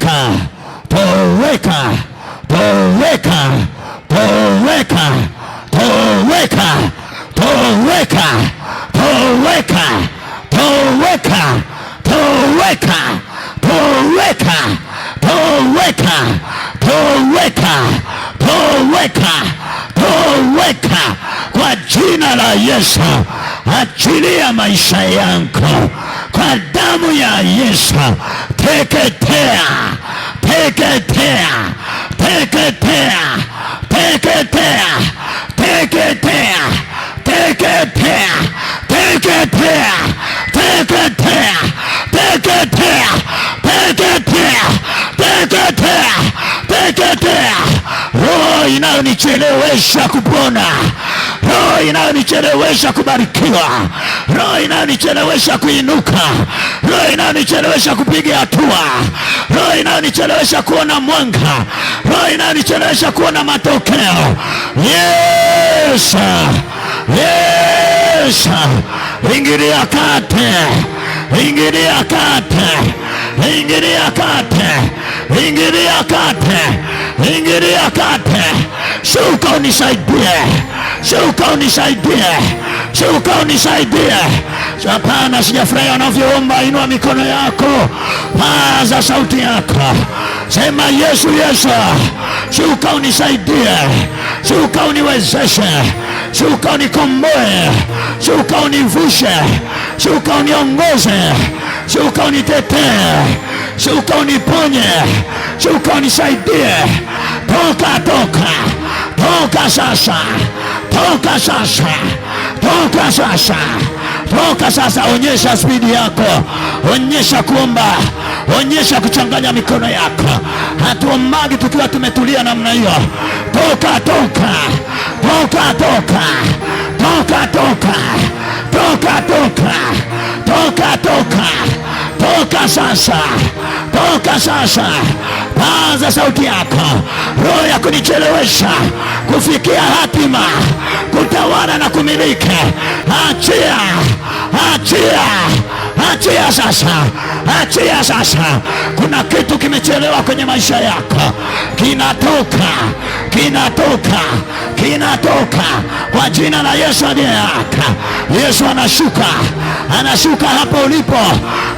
toweka, toweka, toweka, toweka, toweka, toweka, toweka, toweka, toweka, toweka, toweka, toweka, toweka, toweka kwa jina la Yesu. Achilia maisha yangu kwa damu ya Yesu. Teketea, teketea, teketea, teketea, teketea, teketea, teketea, teketea, teketea, teketea, teketea, teketea. Roho inayonichelewesha kupona, roho inayonichelewesha kubarikiwa, roho inayonichelewesha kuinuka, roho inayonichelewesha kupiga hatua, roho inayonichelewesha kuona mwanga, roho inayonichelewesha kuona matokeo. Yesu, Yesu, ingilia kati, ingilia kati, ingilia kati, ingilia kati, ingilia kati. Shuka unisaidie, shuka unisaidie, shuka unisaidie. Hapana, sijafurahia unavyoomba. Inua mikono yako, paza sauti yako, sema Yesu, Yesu, shuka unisaidie, shuka uniwezeshe, shuka unikomboe, shuka univushe, shuka uniongoze, shuka unitetee, shuka uniponye, shuka unisaidie. Toka, toka, toka sasa, toka sasa, toka sasa, toka sasa. Onyesha spidi yako, onyesha kuomba, onyesha kuchanganya mikono yako. Hatuombagi tukiwa tumetulia namna hiyo. Toka, toka, toka, toka, toka, toka, toka, toka, toka, toka, toka sasa, toka sasa. Paza sauti yako. Roho ya kunichelewesha kufikia hatima, kutawala na kumiliki, achia, achia, achia sasa, achia sasa. Kuna kitu kimechelewa kwenye maisha yako, kinatoka, kinatoka, kinatoka kwa jina la Yesu aliyeaka. Yesu anashuka, anashuka hapo ulipo,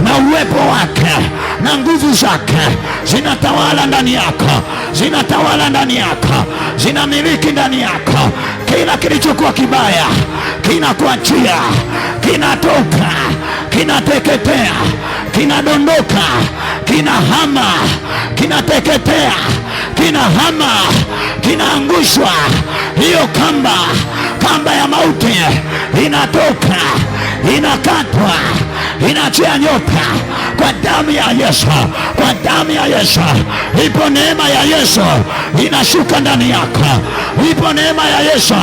na uwepo wake na nguvu zake zinatawala ndani yako, zinatawala ndani yako, zinamiliki ndani yako. Kila kilichokuwa kibaya kinakuachia, kinatoka, kinateketea, kinadondoka, kinahama, kinateketea, kinahama, kinaangushwa. Hiyo kamba, kamba ya mauti inatoka, inakatwa, inaachia nyota kwa damu ya Yesu, kwa damu ya Yesu. Ipo neema ya Yesu inashuka ndani yako, ipo neema ya Yesu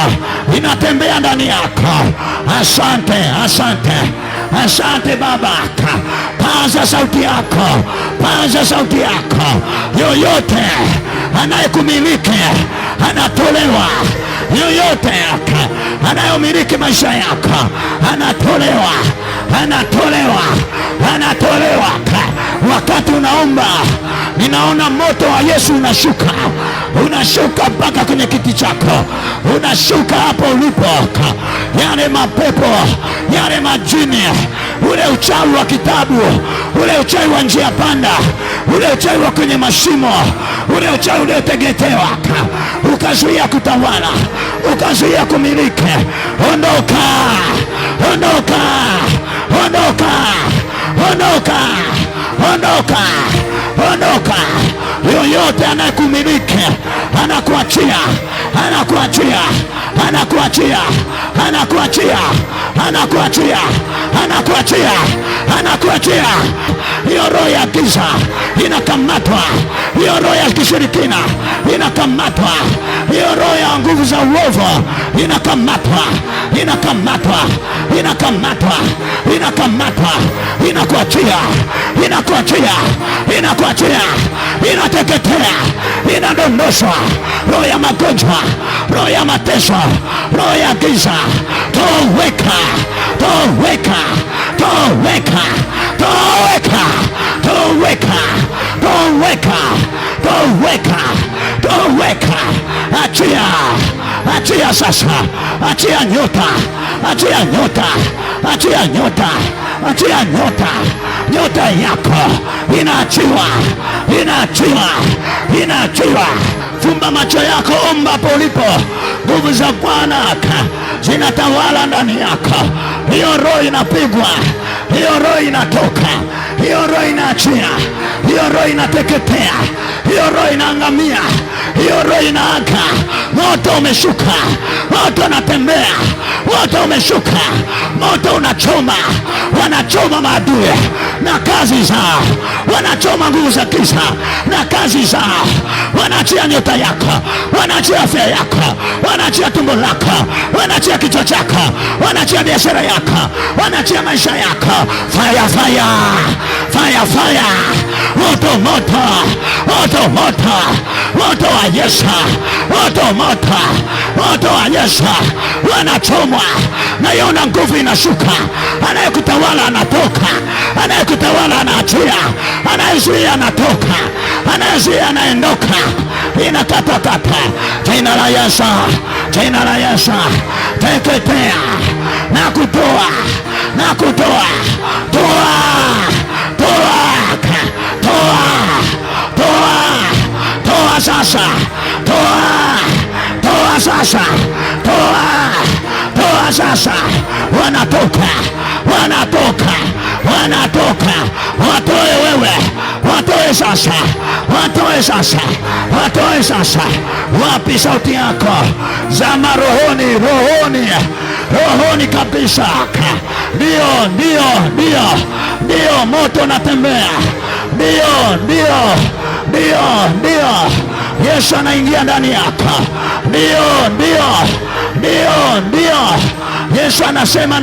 inatembea ndani yako. Asante, asante, asante Baba. Paza sauti yako, paza sauti yako. Yoyote anayekumiliki anatolewa, yoyote anayomiliki maisha yako anatolewa, anatolewa, anatolewa. Wakati unaomba, ninaona moto wa Yesu unashuka, unashuka mpaka kwenye kiti chako, unashuka hapo ulipo. Yale mapepo, yale majini, ule uchawi wa kitabu, ule uchawi wa njia panda, ule uchawi wa kwenye mashimo, ule uchawi uliotegetewa ukazuia kutawala, ukazuia kumiliki, ondoka, ondoka, ondoka, ondoka, ondoka, ondoka. Yoyote anayekumiliki anakuachia, anakuachia, anakuachia, anakuachia, anakuachia, anakuachia, anakuachia. Hiyo roho ya giza inakamatwa, hiyo roho ya kishirikina inakamatwa, hiyo roho ya nguvu za uovu inakamatwa, inakamatwa, inakamatwa, inakamatwa, inakuachia, inakuachia, inakuachia, inateketea, inadondoshwa. Roho ya magonjwa, roho ya mateso, roho ya giza, toweka, toweka, toweka, toweka, toweka, toweka. achia sasa, achia nyota, achia nyota, achia nyota, achia nyota. Nyota yako inaachiwa, inaachiwa, inaachiwa. Fumba macho yako, omba hapo ulipo. Nguvu za Bwana zinatawala ndani yako. Hiyo roho inapigwa, hiyo roho inatoka, hiyo roho inaachia, hiyo roho inateketea, hiyo roho inaangamia, hiyo roho inaaga. Moto umeshuka, moto unatembea, moto umeshuka, moto unachoma. Wanachoma maadui na kazi zao, wanachoma nguvu za giza na kazi zao. Wanaachia nyota yako, wanaachia afya yako, wanaachia tumbo lako, wanaachia kichwa chako, wanaachia biashara yako, wanaachia maisha yako. Fire, fire, fire, fire. Moto, moto, moto, moto, moto wa Yesu, moto, moto, moto wa Yesu. Wanachomwa na yona, nguvu inashuka. Anayekutawala anatoka, anayekutawala anaachia, anayezuia anatoka, anayezuia anaendoka. Inakatakata. Jina la Yesu, jina la Yesu. Teketea na kutoa, na kutoa. Toa, toa, toa, toa, toa sasa, toa, toa sasa, toa, toa sasa. Wanatoka, wanatoka, wanatoka. Watoe wewe, watoe sasa, watoe sasa, watoe sasa. Wapi sauti yako? Zama rohoni, rohoni, rohoni kabisa. Ndio, ndio, ndio, ndio. Moto unatembea. Ndio, ndio, ndio, ndio. Yesu anaingia ndani yako. Ndio, ndio, ndio, ndio. Yesu anasema,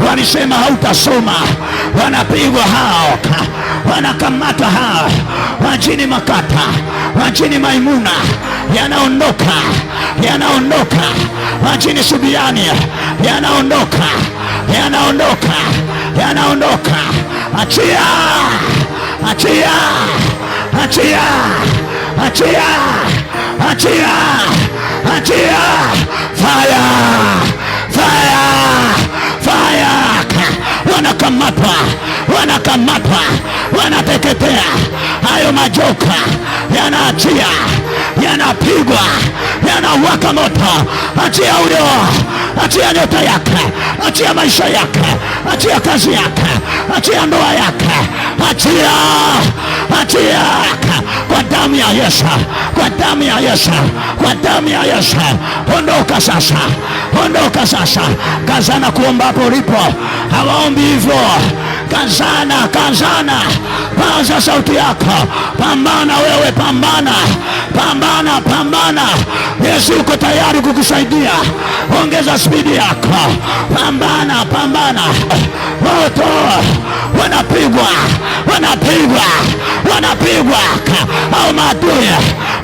walisema hautasoma. Wanapigwa hao, wanakamata hao. Wajini Makata, wajini Maimuna, yanaondoka, yanaondoka. Wajini Subiani, yanaondoka, yanaondoka, yanaondoka. Achia, achia, achia, achia, achia, achia. Fire, fire, fire. Wanakamatwa, wanakamatwa, wanateketea. Hayo majoka yanaachia, yanapigwa, yanawaka moto. Achia huyo, achia nyota yake, achia maisha yake, achia kazi yake, achia ndoa yake, achia, achia. Kwa damu ya Yesu, kwa damu ya Yesu, kwa damu ya Yesu. Ondoka sasa, ondoka sasa. Kazana kuomba hapo ulipo. Hawaombi hivyo. Kazana, kazana. Paza sauti yako. Pambana wewe, pambana, pambana, pambana. Yesu yuko tayari kukusaidia. Ongeza spidi yako. Pambana, pambana. Moto wanapigwa, wanapigwa, wanapigwa. Au maadui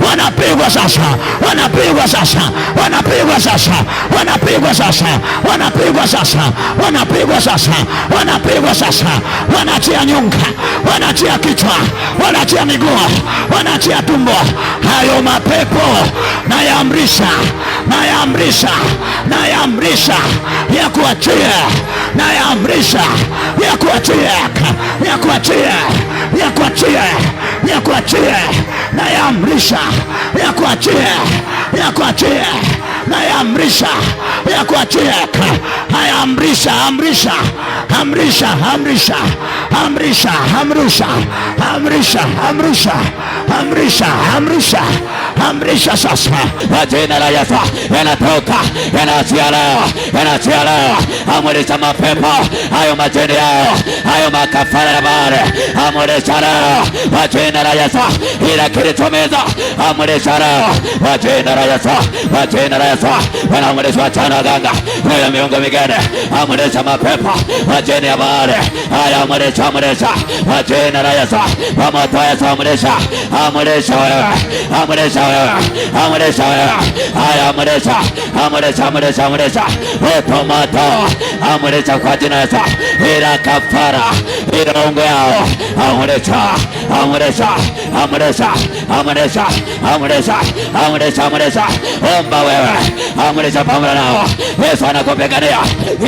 wanapigwa sasa, wanapigwa sasa, wanapigwa sasa, wanapigwa sasa, wanapigwa sasa, wanapigwa sasa, wanapigwa sasa. Wanachia nyonga, wanachia kichwa, wanachia miguu, wanachia tumbo. Hayo mapepo nayaamrisha, nayaamrisha, nayaamrisha ya kuachia, nayaamrisha ya kuachia, ya kuachia, ya kuachia, ya kuachia. Nayaamrisha ya kuachia, ya kuachia. Nayaamrisha ya kuachia. Nayaamrisha, amrisha, amrisha, amrisha, amrisha, amrisha, amrisha, amrisha, amrisha, amrisha, amrisha sasa. Kwa jina la Yesu yanatoka, yanaachia leo, yanaachia leo. Amrisha mapepo hayo, majini yao, hayo makafara ya bahari. Amrisha leo kwa jina la Yesu. Ila kilichomeza amrisha leo kwa jina la Yesu, kwa jina la Yesu. Wanaamrisha chana ganga na miungu migeni. Amrisha mapepo kwa jina ya bahari. Haya amrisha, amrisha kwa jina la Yesu. Kwa moto wa Yesu amrisha, amrisha wewe, amrisha wewe. wewe, amurisha wewe. Haya, amurisha, amurisha, amurisha, amurisha. Moto, amurisha kwa jina la Yesu. Ila kafara, ila ungo yao, amurisha, amurisha, amurisha, amurisha, amurisha, amurisha, amurisha. Omba wewe, amurisha pamoja nao. Yesu anakupigania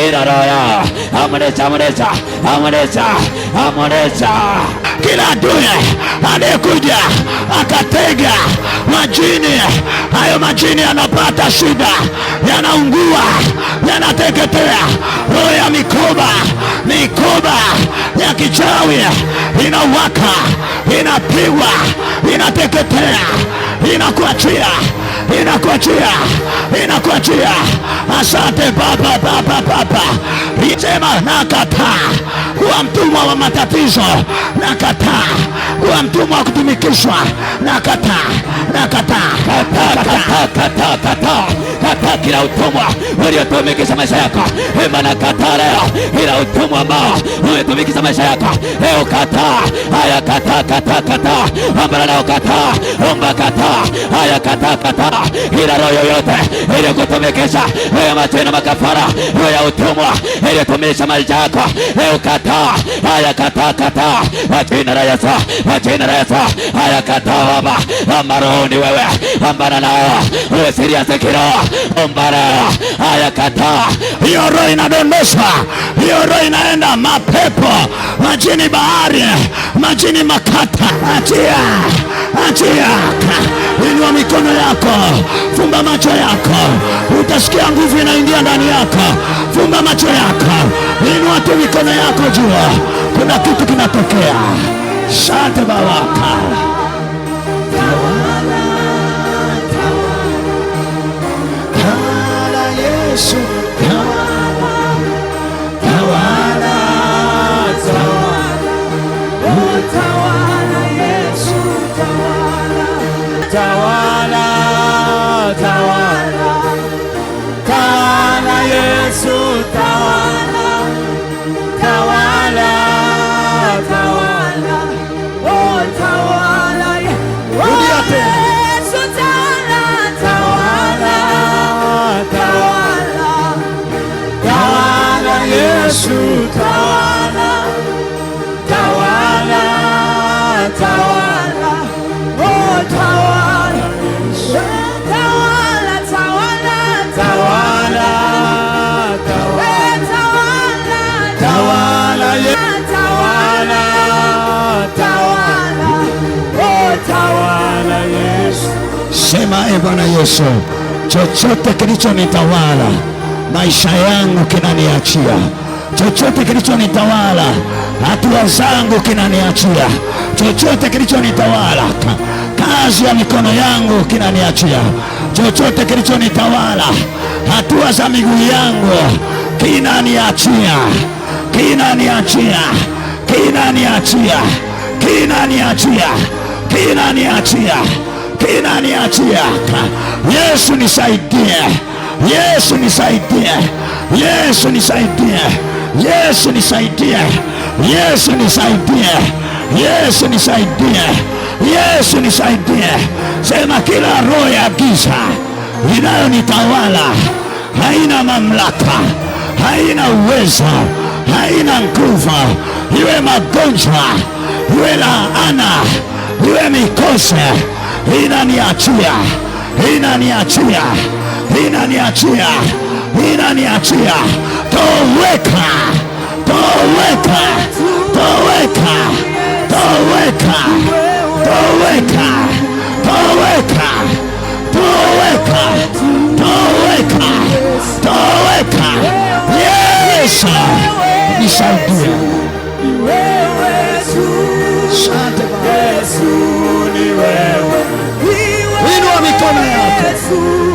ila roho yao. Amurisha, amurisha, amurisha, amurisha. Kila adui anayekuja akatega majini, hayo majini yanapata shida, yanaungua, yanateketea. Roho ya mikoba, mikoba ya kichawi inawaka, inapigwa, inateketea, inakuachia, inakuachia, inakuachia. Asante Baba, Baba, Baba. Sema nakataa kuwa mtumwa wa matatizo, nakataa kuwa mtumwa wa kutumikishwa, nakataa, nakataa, kataa kila utumwa uliotumikisha maisha yako. Ema nakataa leo kila utumwa ambao umetumikisha maisha yako. Leo kataa, haya kataa, kataa, kataa. Omba leo kataa, omba kataa, haya kataa, kataa. Kila roho yoyote iliyokutumikisha wewe matendo makafara, roho ya utumwa iliyotumisha maisha yako, leo kataa, haya kataa, kataa. Jina la Yesu, jina la Yesu, haya kataa Baba. Omba roho ni wewe, omba nao, wewe serious kiroho, omba leo, haya kataa. Hiyo roho inadondosha, hiyo roho inaenda mapepo, majini bahari, majini makata. Achia, achia. Inua mikono yako, fumba macho yako, utasikia nguvu inaingia ndani yako. Fumba macho yako, inua tu mikono yako juu, kuna kitu kinatokea. Asante Baba. Tawala, tawala Yesu, tawala, tawala, tawala Yesu, tawala, tawala, tawala, tawala Yesu, tawala, tawala, tawala, oh tawala Yesu, tawala, tawala, tawala, tawala Yesu, tawala, tawala, tawala, oh tawala, tawala, tawala, tawala, tawala, tawala, tawala Yesu. Sema e Bwana Yesu, chochote kilichonitawala maisha yangu kinaniachia, chochote kilichonitawala hatua zangu kinaniachia, chochote kilichonitawala kazi ya mikono yangu kinaniachia, chochote kilichonitawala hatua za miguu yangu kinaniachia, kinaniachia, kinaniachia, kinaniachia, kinaniachia, kinaniachia. Yesu nisaidie, Yesu nisaidie, Yesu nisaidie, Yesu nisaidie, Yesu nisaidie, Yesu nisaidie, Yesu nisaidie. Sema kila roho ya giza inayonitawala haina mamlaka, haina uwezo, haina nguvu, iwe magonjwa, iwe laana, iwe mikose, inaniachia, inaniachia, inaniachia, inaniachia. Toweka, toweka, toweka, toweka, toweka, toweka, toweka, toweka, toweka. Yesu nisaidie. Yesu ni wewe. Inua mikono yako.